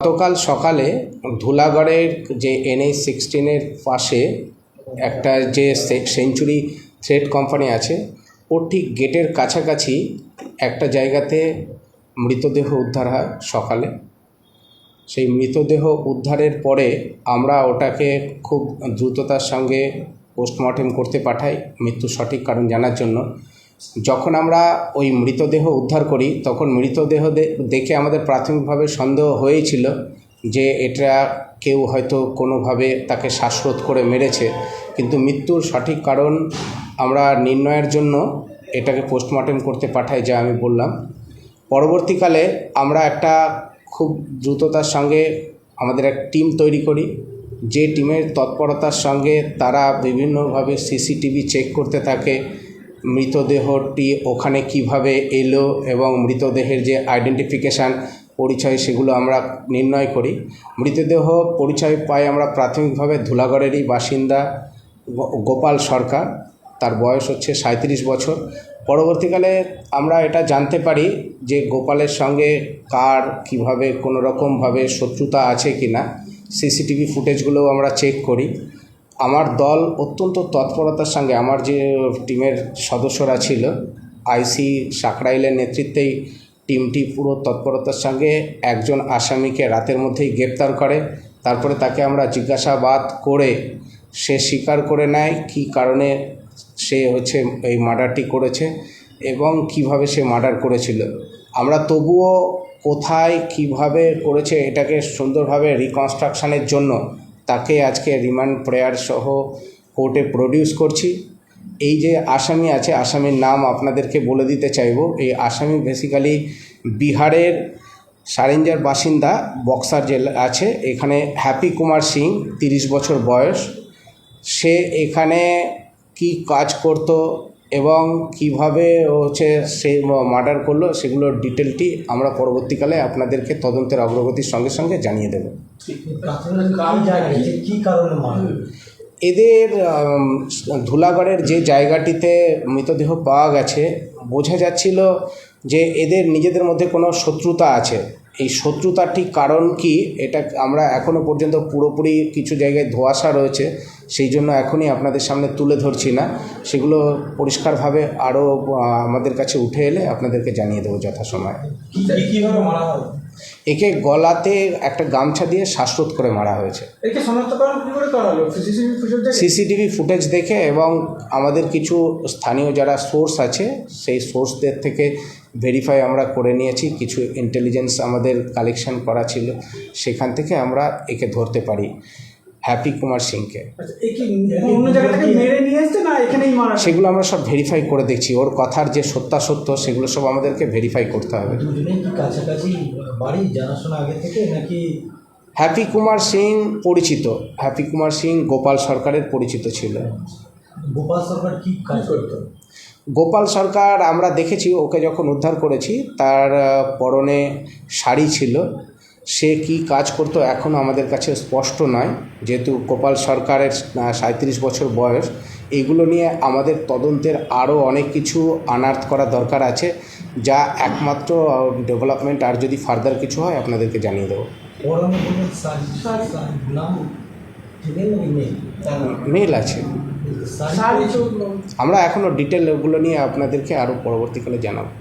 গতকাল সকালে ধুলাগড়ের যে NH-16 পাশে একটা যে সেঞ্চুরি থ্রেড কোম্পানি আছে ওর ঠিক গেটের কাছাকাছি একটা জায়গাতে মৃতদেহ উদ্ধার হয় সকালে। সেই মৃতদেহ উদ্ধারের পরে আমরা ওটাকে খুব দ্রুততার সঙ্গে পোস্টমর্টেম করতে পাঠাই মৃত্যুর সঠিক কারণ জানার জন্য। যখন আমরা ওই মৃতদেহ উদ্ধার করি তখন মৃতদেহ দেখে আমাদের প্রাথমিকভাবে সন্দেহ হয়েছিল যে এটা কেউ হয়তো কোনোভাবে তাকে শ্বাসরোধ করে মেরেছে, কিন্তু মৃত্যুর সঠিক কারণ আমরা নির্ণয়ের জন্য এটাকে পোস্টমর্টেম করতে পাঠাই, যা আমি বললাম। পরবর্তীকালে আমরা একটা খুব দ্রুততার সঙ্গে আমাদের এক টিম তৈরি করি, যে টিমের তৎপরতার সঙ্গে তারা বিভিন্নভাবে সিসিটিভি চেক করতে থাকে, মৃতদেহটি ওখানে কিভাবে এলো এবং মৃতদেহের যে আইডেন্টিফিকেশান পরিচয় সেগুলো আমরা নির্ণয় করি। মৃতদেহ পরিচয় পাই আমরা প্রাথমিকভাবে ধুলাগড়েরই বাসিন্দা গোপাল সরকার, তার বয়স হচ্ছে 37 বছর। পরবর্তীকালে আমরা এটা জানতে পারি যে গোপালের সঙ্গে কার কিভাবে কোনো রকমভাবে শত্রুতা আছে কি না, সিসিটিভি ফুটেজগুলোও আমরা চেক করি। আমার দল অত্যন্ত তৎপরতার সঙ্গে, আমার যে টিমের সদস্যরা ছিল, আইসি সাকরাইলের নেতৃত্বেই টিমটি পুরো তৎপরতার সঙ্গে একজন আসামিকে রাতের মধ্যেই গ্রেপ্তার করে। তারপরে তাকে আমরা জিজ্ঞাসাবাদ করে সে স্বীকার করে নেয় কী কারণে সে এই মার্ডারটি করেছে এবং কিভাবে সে মার্ডার করেছিল। আমরা তবুও কোথায় কিভাবে করেছে এটাকে সুন্দরভাবে রিকনস্ট্রাকশানের জন্য তাকে আজকে রিমান্ড প্রেয়ার সহ কোর্টে প্রডিউস করছি। এই যে আসামি আছে, আসামির নাম আপনাদেরকে বলে দিতে চাইব। এই আসামি বেসিক্যালি বিহারের সারেঞ্জার বাসিন্দা, বক্সার জেলা আছে। এখানে হ্যাপি কুমার সিং, 30 বছর বয়স। সে এখানে কি কাজ করতো এবং কিভাবে সে মার্ডার করলো সেগুলোর ডিটেলটি আমরা পরবর্তীকালে আপনাদেরকে তদন্তের অগ্রগতির সঙ্গে সঙ্গে জানিয়ে দেব। এদের ধুলাগড়ের যে জায়গাটিতে মৃতদেহ পাওয়া গেছে বোঝা যাচ্ছিল যে এদের নিজেদের মধ্যে কোনো শত্রুতা আছে। এই শত্রুতার ঠিক কারণ কি এটা আমরা এখনও পর্যন্ত পুরোপুরি কিছু জায়গায় ধোঁয়াশা রয়েছে, সেই জন্য এখনই আপনাদের সামনে তুলে ধরছি না। সেগুলো পরিষ্কারভাবে আরও আমাদের কাছে উঠে এলে আপনাদেরকে জানিয়ে দেবো যথাসময়ে। কীভাবে মারা হয়? একে গলাতে একটা গামছা দিয়ে শ্বাসরোধ করে মারা হয়েছে। সিসিটিভি ফুটেজ দেখে এবং আমাদের কিছু স্থানীয় যারা সোর্স আছে সেই সোর্সদের থেকে ভেরিফাই আমরা করে নিয়েছি। কিছু ইন্টেলিজেন্স আমাদের কালেকশন করা ছিল, সেখান থেকে আমরা একে ধরতে পারি, হ্যাপি কুমার সিংকে। সেগুলো আমরা সব ভেরিফাই করে দেখছি। ওর কথার যে সত্যাসত্য সেগুলো সব আমাদেরকে ভেরিফাই করতে হবে। হ্যাপি কুমার সিং পরিচিত, হ্যাপি কুমার সিং গোপাল সরকারের পরিচিত ছিল। গোপাল সরকার কি কাজ করতো? গোপাল সরকার আমরা দেখেছি ওকে যখন উদ্ধার করেছি, তার পরনে শাড়ি ছিল। সে কি কাজ করতো এখনও আমাদের কাছে স্পষ্ট নয়, যেহেতু গোপাল সরকারের 37 বছর বয়স। এইগুলো নিয়ে আমাদের তদন্তের আরও অনেক কিছু আনার্থ করা দরকার আছে, যা একমাত্র ডেভেলপমেন্ট আর যদি ফার্দার কিছু হয় আপনাদেরকে জানিয়ে দেবো। মেল আছে, আমরা এখনও ডিটেল ওগুলো নিয়ে আপনাদেরকে আরও পরবর্তীকালে জানাবো।